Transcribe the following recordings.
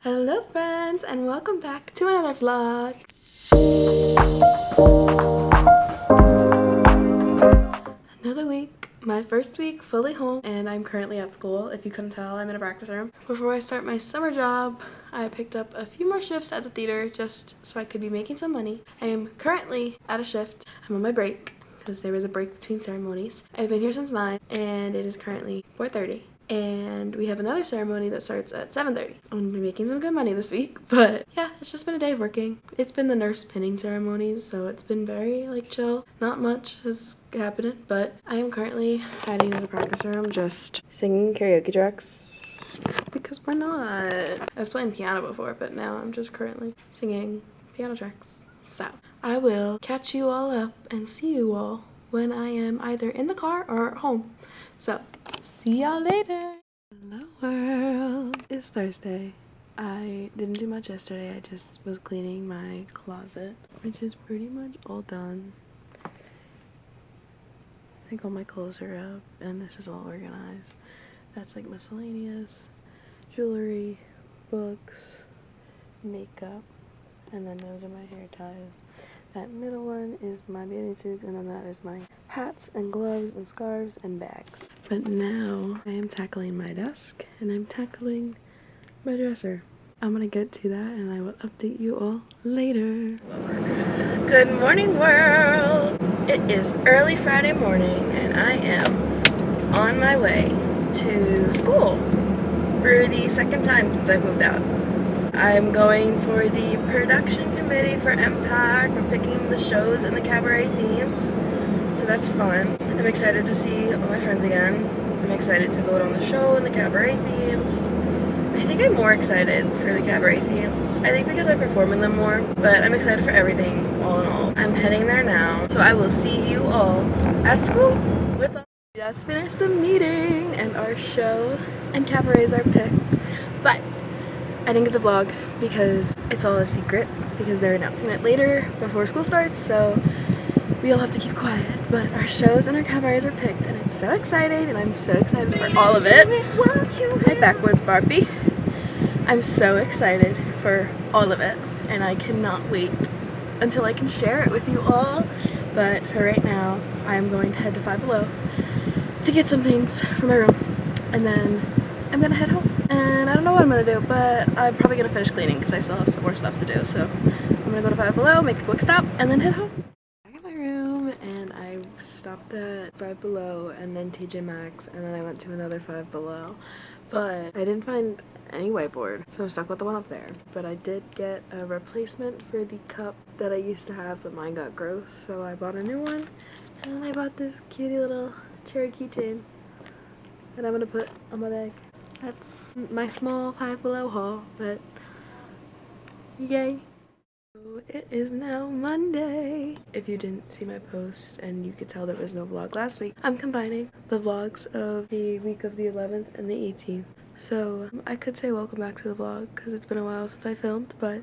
Hello friends, and welcome back to another vlog. Another week, my first week fully home, and I'm currently at school. If you couldn't tell, I'm in a practice room. Before I start my summer job, I picked up a few more shifts at the theater just so I could be making some money. I am currently at a shift. I'm on my break because there was a break between ceremonies. I've been here since 9 and it is currently 4:30. And we have another ceremony that starts at 7:30. I'm gonna be making some good money this week, but yeah, it's just been a day of working. It's been the nurse pinning ceremonies, so it's been very chill. Not much has happened, but I am currently hiding in the practice room just singing karaoke tracks because why not? I was playing piano before, but now I'm just currently singing piano tracks. So I will catch you all up and see you all when I am either in the car or home. So see y'all later. Hello world. It's Thursday. I didn't do much yesterday. I just was cleaning my closet, which is pretty much all done. I think all my clothes are up and this is all organized. That's like miscellaneous, jewelry, books, makeup, and then those are my hair ties. That middle one is my bathing suits, and then that is my hats and gloves and scarves and bags. But now I am tackling my desk and I'm tackling my dresser. I'm gonna get to that and I will update you all later. Good morning world! It is early Friday morning and I am on my way to school for the second time since I moved out. I'm going for the production committee for MPAC. We're picking the shows and the cabaret themes, so that's fun. I'm excited to see all my friends again. I'm excited to vote on the show and the cabaret themes. I think I'm more excited for the cabaret themes. I think because I perform in them more, but I'm excited for everything, all in all. I'm heading there now, so I will see you all at school with us. Just finished the meeting, and our show and cabarets are picked, but I didn't get the vlog because it's all a secret because they're announcing it later before school starts, so we all have to keep quiet. But our shows and our cabarets are picked and it's so exciting and I'm so excited for all of it. Hi backwoods Barbie. I'm so excited for all of it and I cannot wait until I can share it with you all. But for right now, I'm going to head to Five Below to get some things from my room and then I'm gonna head home. And I don't know what I'm gonna do, but I'm probably gonna finish cleaning because I still have some more stuff to do. So I'm gonna go to Five Below, make a quick stop, and then head home. I got my room and I stopped at Five Below and then TJ Maxx and then I went to another Five Below. But I didn't find any whiteboard, so I'm stuck with the one up there. But I did get a replacement for the cup that I used to have, but mine got gross, so I bought a new one. And then I bought this cutie little cherry keychain that I'm gonna put on my bag. That's my small Five Below haul, but yay. So it is now Monday. If you didn't see my post and you could tell there was no vlog last week, I'm combining the vlogs of the week of the 11th and the 18th. So I could say welcome back to the vlog because it's been a while since I filmed, but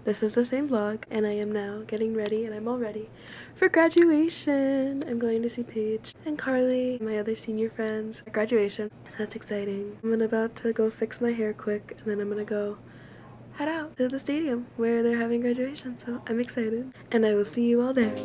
this is the same vlog and I am now getting ready and I'm all ready for graduation. I'm going to see Paige and Carly, my other senior friends, at graduation. So that's exciting. I'm about to go fix my hair quick and then I'm gonna go head out to the stadium where they're having graduation. So I'm excited and I will see you all there.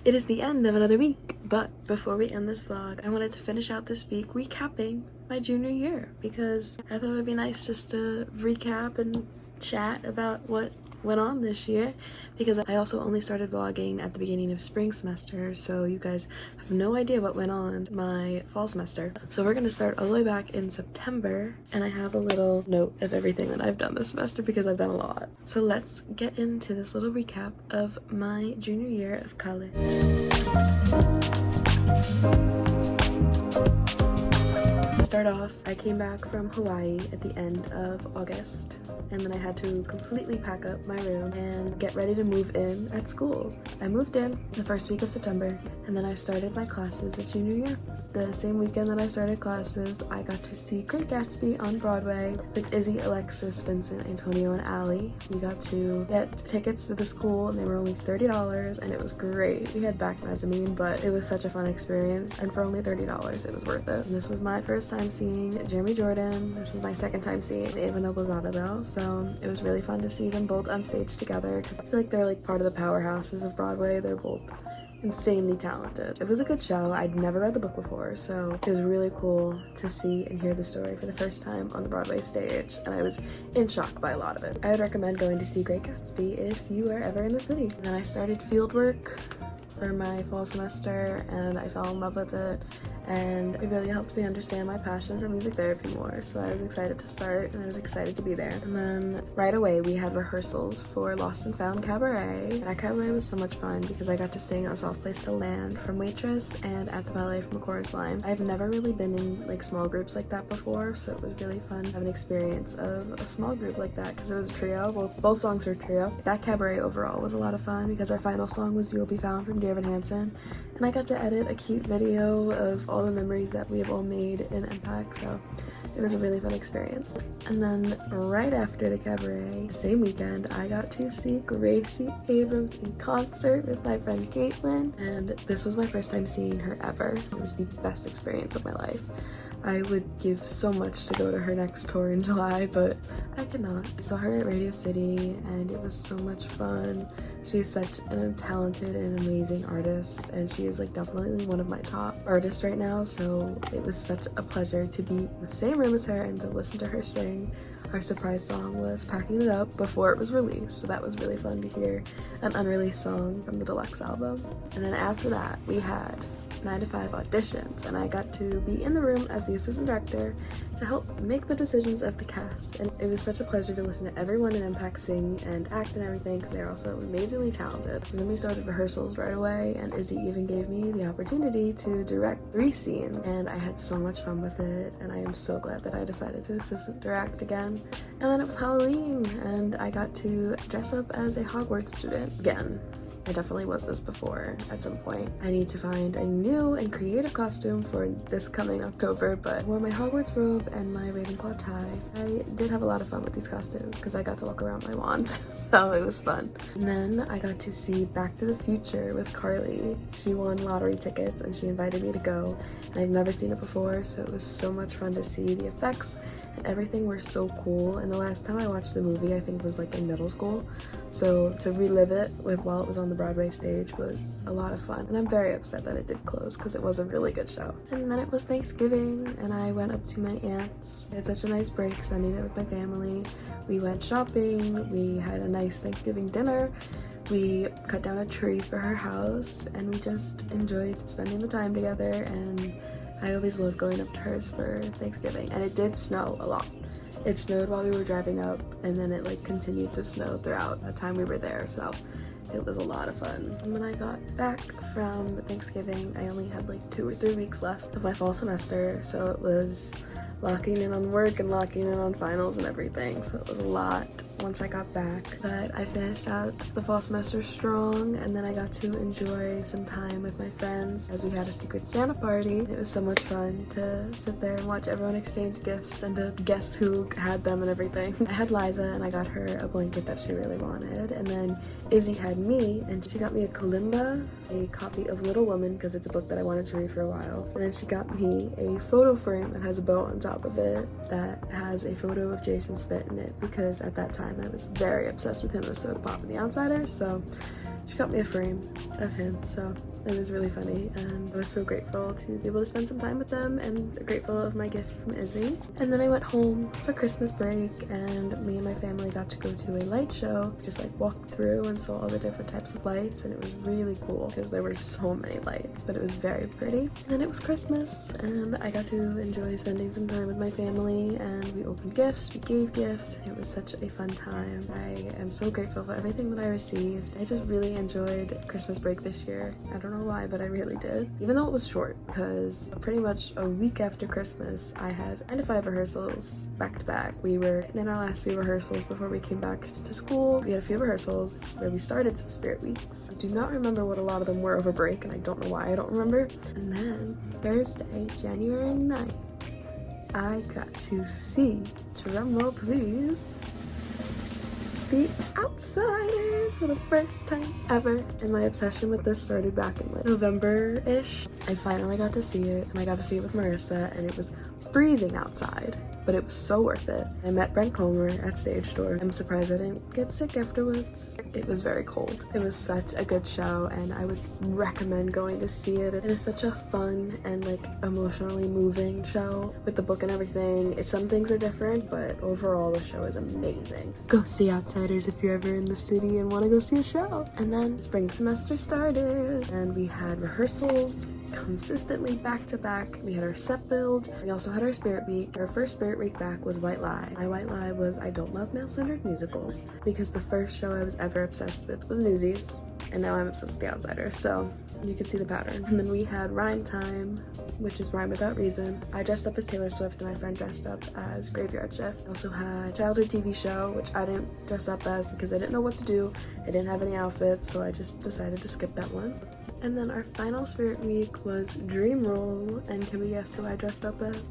It is the end of another week, but before we end this vlog, I wanted to finish out this week recapping my junior year because I thought it would be nice just to recap and chat about what went on this year because I also only started vlogging at the beginning of spring semester, so you guys have no idea what went on my fall semester. So we're gonna start all the way back in September and I have a little note of everything that I've done this semester because I've done a lot. So let's get into this little recap of my junior year of college. start off, I came back from Hawaii at the end of August, and then I had to completely pack up my room and get ready to move in at school. I moved in the first week of September, and then I started my classes of junior year. The same weekend that I started classes, I got to see Great Gatsby on Broadway with Izzy, Alexis, Vincent, Antonio, and Allie. We got to get tickets to the school, and they were only $30, and it was great. We had back mezzanine, but it was such a fun experience, and for only $30, it was worth it. And this was my first time seeing Jeremy Jordan. This is my second time seeing Ava Noblezada though, so it was really fun to see them both on stage together, because I feel like they're like part of the powerhouses of Broadway. They're both insanely talented. It was a good show. I'd never read the book before, so it was really cool to see and hear the story for the first time on the Broadway stage, and I was in shock by a lot of it. I would recommend going to see Great Gatsby if you are ever in the city. And then I started field work for my fall semester, and I fell in love with it, and it really helped me understand my passion for music therapy more, so I was excited to start, and I was excited to be there. And then right away we had rehearsals for Lost and Found Cabaret. That cabaret was so much fun because I got to sing A Soft Place to Land from Waitress and At the Ballet from A Chorus Line. I've never really been in like small groups like that before, so it was really fun to have an experience of a small group like that, because it was a trio. Both songs were a trio. That cabaret overall was a lot of fun because our final song was You'll Be Found from Dear Evan Hansen, and I got to edit a cute video of all the memories that we have all made in MPAC, so it was a really fun experience. And then right after the cabaret, the same weekend, I got to see Gracie Abrams in concert with my friend Caitlin, and this was my first time seeing her ever. It was the best experience of my life. I would give so much to go to her next tour in July, but I cannot. I saw her at Radio City, and it was so much fun. She's such a talented and amazing artist, and she is like definitely one of my top artists right now, so it was such a pleasure to be in the same room as her and to listen to her sing. Our surprise song was Packing It Up before it was released, so that was really fun to hear an unreleased song from the deluxe album. And then after that, we had 9 to 5 auditions, and I got to be in the room as the assistant director to help make the decisions of the cast, and it was such a pleasure to listen to everyone in MPAC sing and act and everything, because they're also amazingly talented. And then we started rehearsals right away, and Izzy even gave me the opportunity to direct 3 scenes, and I had so much fun with it, and I am so glad that I decided to assistant direct again. And then it was Halloween, and I got to dress up as a Hogwarts student again. I definitely was this before at some point. I need to find a new and creative costume for this coming October, but I wore my Hogwarts robe and my Ravenclaw tie. I did have a lot of fun with these costumes because I got to walk around my wand, so it was fun. And then I got to see Back to the Future with Carly. She won lottery tickets and she invited me to go, and I've never seen it before, so it was so much fun to see. The effects and everything were so cool, and the last time I watched the movie I think was like in middle school, so to relive it while it was on the Broadway stage was a lot of fun, and I'm very upset that it did close because it was a really good show. And then it was Thanksgiving, and I went up to my aunt's. I had such a nice break spending it with my family. We went shopping, we had a nice Thanksgiving dinner, we cut down a tree for her house, and we just enjoyed spending the time together, and I always love going up to hers for Thanksgiving. And it did snow a lot. It snowed while we were driving up, and then it like continued to snow throughout the time we were there, so it was a lot of fun. And when I got back from Thanksgiving, I only had like 2 or 3 weeks left of my fall semester, so it was locking in on work and locking in on finals and everything, so it was a lot once I got back. But I finished out the fall semester strong, and then I got to enjoy some time with my friends as we had a Secret Santa party. It was so much fun to sit there and watch everyone exchange gifts and to guess who had them and everything. I had Liza, and I got her a blanket that she really wanted, and then Izzy had me, and she got me a kalimba, a copy of Little Woman because it's a book that I wanted to read for a while, and then she got me a photo frame that has a bow on top of it that has a photo of Jason Smith in it, because at that time I was very obsessed with him as Soda Pop and The Outsiders, so she got me a frame of him, so it was really funny, and I was so grateful to be able to spend some time with them, and grateful of my gift from Izzy. And then I went home for Christmas break, and me and my family got to go to a light show, just like walked through and saw all the different types of lights, and it was really cool because there were so many lights, but it was very pretty. And then it was Christmas, and I got to enjoy spending some time with my family, and we opened gifts, we gave gifts, and it was such a fun time. I am so grateful for everything that I received. I just really enjoyed Christmas break this year. I don't don't know why, but I really did. Even though it was short, because pretty much a week after Christmas, I had 9 to 5 rehearsals back to back. We were in our last few rehearsals before we came back to school. We had a few rehearsals where we started some spirit weeks. I do not remember what a lot of them were over break, and I don't know why I don't remember. And then Thursday, January 9th, I got to see, drumroll please, The Outsiders for the first time ever. And my obsession with this started back in like November-ish. I finally got to see it, and I got to see it with Marissa, and it was freezing outside, but it was so worth it. I met Brent Comer at Stage Door. I'm surprised I didn't get sick afterwards. It was very cold. It was such a good show, and I would recommend going to see it. It is such a fun and like emotionally moving show with the book and everything. Some things are different, but overall the show is amazing. Go see Outsiders if you're ever in the city and want to go see a show. And then spring semester started, and we had rehearsals consistently back to back. We had our set build. We also had our spirit week. Our first spirit week back was White Lie. My White Lie was I don't love male-centered musicals, because the first show I was ever obsessed with was Newsies, and now I'm obsessed with The Outsiders, so you can see the pattern. And then we had Rhyme Time, which is Rhyme Without Reason. I dressed up as Taylor Swift, and my friend dressed up as Graveyard Shift. I also had Childhood TV Show, which I didn't dress up as because I didn't know what to do. I didn't have any outfits, so I just decided to skip that one. And then our final spirit week was Dream Roll, and can we guess who I dressed up as?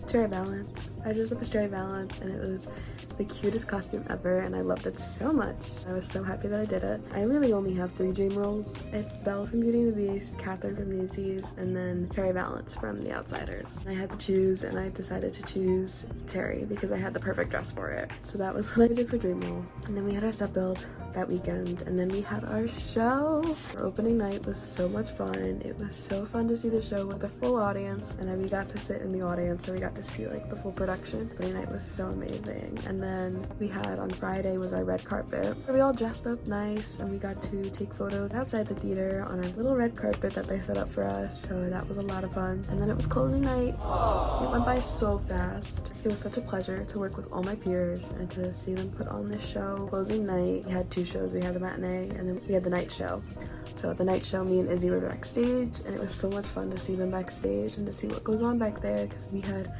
Cherry Balance. I dressed up as Cherry Balance, and it was the cutest costume ever, and I loved it so much. I was so happy that I did it. I really only have 3 dream roles. It's Belle from Beauty and the Beast, Catherine from Newsies, and then Cherry Balance from The Outsiders. I had to choose, and I decided to choose Cherry because I had the perfect dress for it. So that was what I did for dream role. And then we had our set build that weekend, and then we had our show. Our opening night was so much fun. It was so fun to see the show with a full audience, and then we got to sit in the audience, so we got to see like the full production. Opening night was so amazing. And then we had on Friday was our red carpet. We all dressed up nice, and we got to take photos outside the theater on our little red carpet that they set up for us, so that was a lot of fun. And then it was closing night. It went by so fast. It was such a pleasure to work with all my peers and to see them put on this show. Closing night, we had 2 shows. We had the matinee, and then we had the night show. So at the night show, me and Izzy were backstage, and it was so much fun to see them backstage and to see what goes on back there, because we had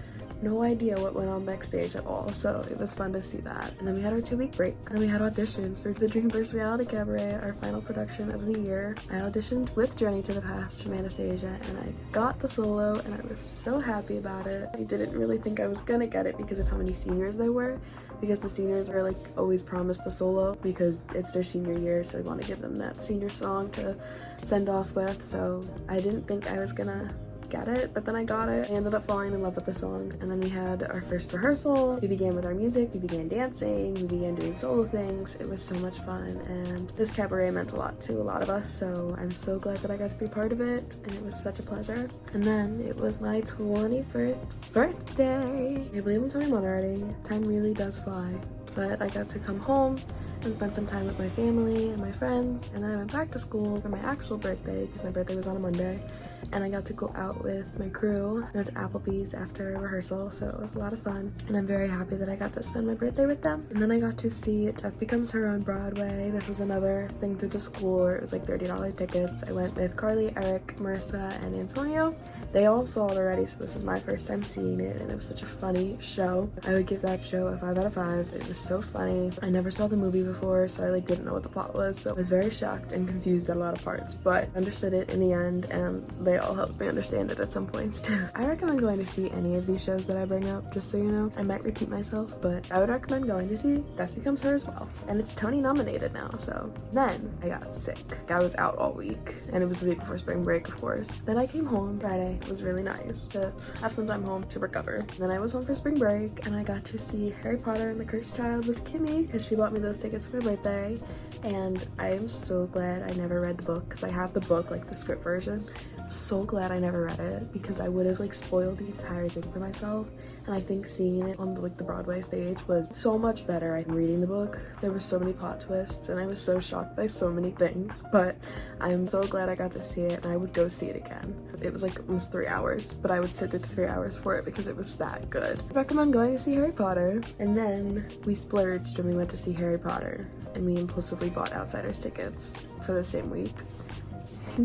no idea what went on backstage at all, so it was fun to see that. And then we had our 2-week break, and then we had auditions for the Dreamverse Reality Cabaret, our final production of the year. I auditioned with Journey to the Past from Anastasia, and I got the solo, and I was so happy about it. I didn't really think I was gonna get it because of how many seniors there were, because the seniors are like always promised the solo because it's their senior year, so I want to give them that senior song to send off with. So I didn't think I was gonna get it, but then I got it. I ended up falling in love with the song. And then we had our first rehearsal. We began with our music, we began dancing, we began doing solo things. It was so much fun, and this cabaret meant a lot to a lot of us, so I'm so glad that I got to be part of it, and it was such a pleasure. And then it was my 21st birthday. I believe I'm 21 already. Time really does fly. But I got to come home and spend some time with my family and my friends, and then I went back to school for my actual birthday because my birthday was on a Monday, and I got to go out with my crew. I went to Applebee's after rehearsal, so it was a lot of fun, and I'm very happy that I got to spend my birthday with them. And then I got to see Death Becomes Her on Broadway. This was another thing through the school where it was like $30 tickets. I went with Carly, Eric, Marissa, and Antonio. They all saw it already, so this is my first time seeing it, and it was such a funny show. I would give that show a 5 out of 5. It was so funny. I never saw the movie before, so I like didn't know what the plot was, so I was very shocked and confused at a lot of parts, but I understood it in the end, and they all helped me understand it at some points too. I recommend going to see any of these shows that I bring up, just so you know. I might repeat myself, but I would recommend going to see Death Becomes Her as well. And it's Tony nominated now, so. Then I got sick. I was out all week, and it was the week before spring break, of course. Then I came home Friday. It was really nice to have some time home to recover. Then I was home for spring break, and I got to see Harry Potter and the Cursed Child with Kimmy, because she bought me those tickets for my birthday. And I am so glad I never read the book, because I have the book, like the script version, So glad I never read it because I would have like spoiled the entire thing for myself. And I think seeing it on like the Broadway stage was so much better than reading the book. There were so many plot twists and I was so shocked by so many things, but I'm so glad I got to see it and I would go see it again. It was like almost 3 hours, but I would sit through the 3 hours for it because it was that good. I recommend going to see Harry Potter. And then we splurged and we went to see Harry Potter and we impulsively bought outsiders tickets for the same week.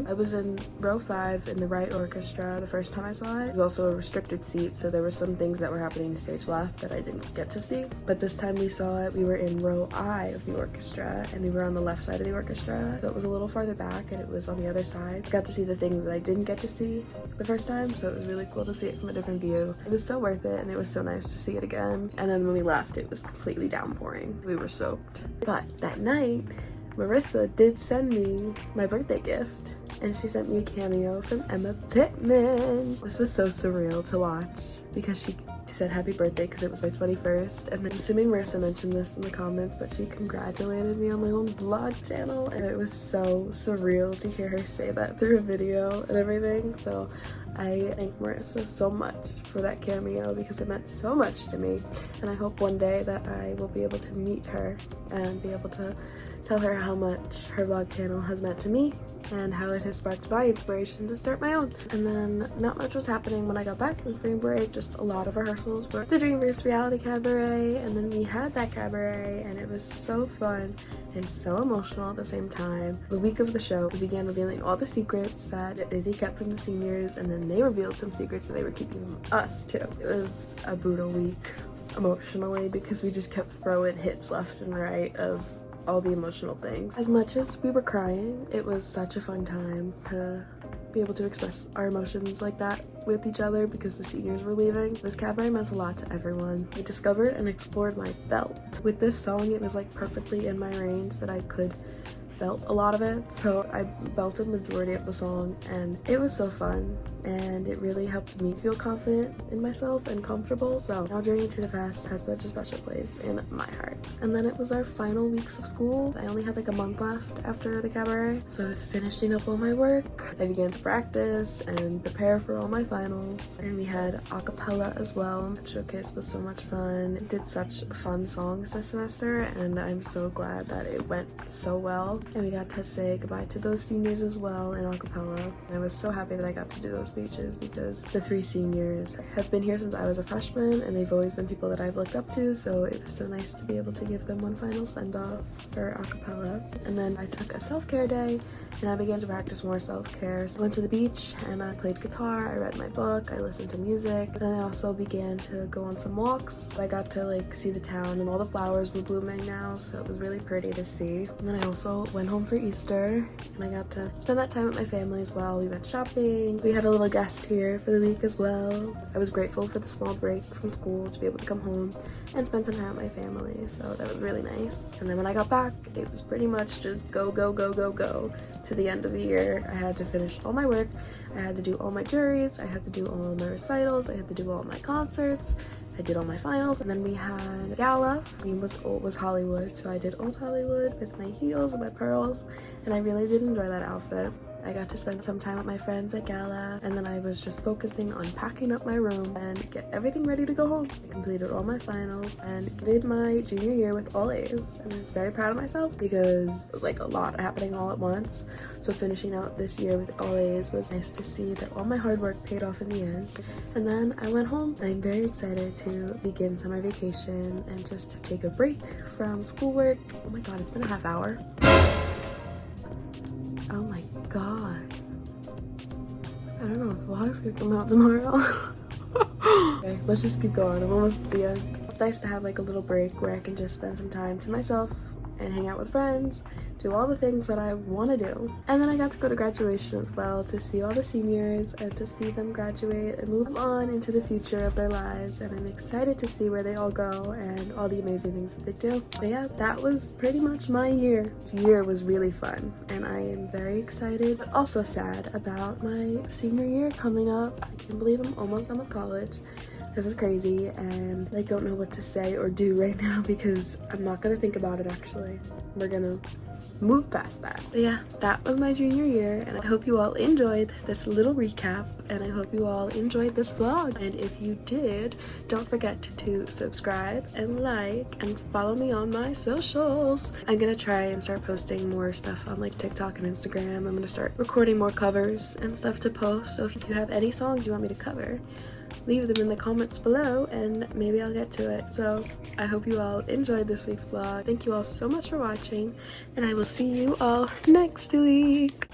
I was in row 5 in the right orchestra the first time I saw it. It was also a restricted seat, so there were some things that were happening stage left that I didn't get to see. But this time we saw it, we were in row I of the orchestra, and we were on the left side of the orchestra. So it was a little farther back, and it was on the other side. I got to see the things that I didn't get to see the first time, so it was really cool to see it from a different view. It was so worth it, and it was so nice to see it again. And then when we left, it was completely downpouring. We were soaked. But that night, Marissa did send me my birthday gift. And she sent me a cameo from Emma Pittman. This was so surreal to watch because she said happy birthday because it was my 21st. And then, assuming Marissa mentioned this in the comments, but she congratulated me on my own vlog channel. And it was so surreal to hear her say that through a video and everything. So I thank Marissa so much for that cameo because it meant so much to me. And I hope one day that I will be able to meet her and be able to tell her how much her vlog channel has meant to me and how it has sparked my inspiration to start my own. And then not much was happening when I got back from spring break, just a lot of rehearsals for the Dreamverse reality cabaret, and then we had that cabaret and it was so fun and so emotional at the same time. The week of the show, we began revealing all the secrets that Izzy kept from the seniors, and then they revealed some secrets that they were keeping from us too. It was a brutal week emotionally because we just kept throwing hits left and right of all the emotional things. As much as we were crying, it was such a fun time to be able to express our emotions like that with each other because the seniors were leaving. This cabaret meant a lot to everyone. I discovered and explored my belt. With this song, it was like perfectly in my range that I could belt a lot of it, so I belted the majority of the song and it was so fun and it really helped me feel confident in myself and comfortable. So now Journey to the Past has such a special place in my heart. And then it was our final weeks of school. I only had like a month left after the cabaret, so I was finishing up all my work. I began to practice and prepare for all my finals, and we had a cappella as well. The showcase was so much fun. I did such fun songs this semester and I'm so glad that it went so well. And we got to say goodbye to those seniors as well in a cappella. And I was so happy that I got to do those speeches because the 3 seniors have been here since I was a freshman and they've always been people that I've looked up to, so it was so nice to be able to give them one final send-off for a cappella. And then I took a self-care day and I began to practice more self-care. So I went to the beach and I played guitar, I read my book, I listened to music, and then I also began to go on some walks. I got to like see the town and all the flowers were blooming now, so it was really pretty to see. And then I also went home for Easter and I got to spend that time with my family as well. We went shopping. We had a little guest here for the week as well. I was grateful for the small break from school to be able to come home and spend some time with my family, so that was really nice. And then when I got back, it was pretty much just go, go, go, go, go to the end of the year. I had to finish all my work. I had to do all my juries. I had to do all my recitals. I had to do all my concerts. I did all my finals, and then we had gala. Theme was Hollywood, so I did Old Hollywood with my heels and my pearls, and I really did enjoy that outfit. I got to spend some time with my friends at gala, and then I was just focusing on packing up my room and get everything ready to go home. I completed all my finals and did my junior year with all A's, and I was very proud of myself because it was like a lot happening all at once. So finishing out this year with all A's was nice to see that all my hard work paid off in the end. And then I went home. I'm very excited to begin summer vacation and just to take a break from schoolwork. Oh my god, it's been a half hour. Oh my god. I don't know if the vlog's gonna come out tomorrow. Okay, let's just keep going. I'm almost at the end. It's nice to have like a little break where I can just spend some time to myself and hang out with friends, do all the things that I want to do. And then I got to go to graduation as well to see all the seniors and to see them graduate and move on into the future of their lives. And I'm excited to see where they all go and all the amazing things that they do. But yeah, that was pretty much my year. The year was really fun and I am very excited, but also sad about my senior year coming up. I can't believe I'm almost done with college. This is crazy and I don't know what to say or do right now because I'm not gonna think about it actually. We're gonna move past that. But yeah, that was my junior year, and I hope you all enjoyed this little recap, and I hope you all enjoyed this vlog. And if you did, don't forget to subscribe and like and follow me on my socials. I'm gonna try and start posting more stuff on like TikTok and Instagram. I'm gonna start recording more covers and stuff to post, so if you have any songs you want me to cover, leave them in the comments below and maybe I'll get to it. So I hope you all enjoyed this week's vlog. Thank you all so much for watching, and I will see you all next week.